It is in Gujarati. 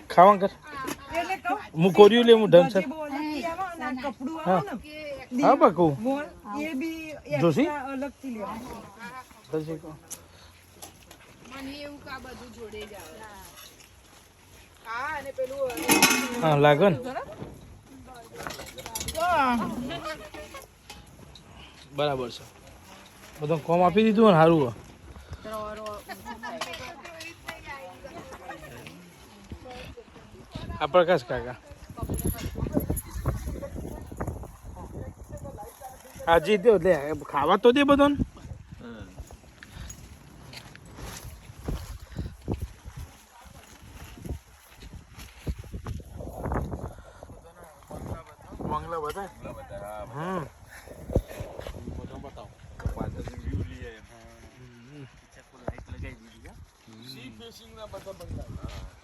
ખાવા કર હું કોર્યું લે હું ઢંગ છે હા બાકુ જોશી હા લાગે ને બરાબર છે બધું કોમ આપી દીધું ને સારું આ પ્રકાશ કાકા હાજી દો લે ખાવા તો દે બધાને બંગલા બધા સી ફેસિંગ ના બધા બંગલા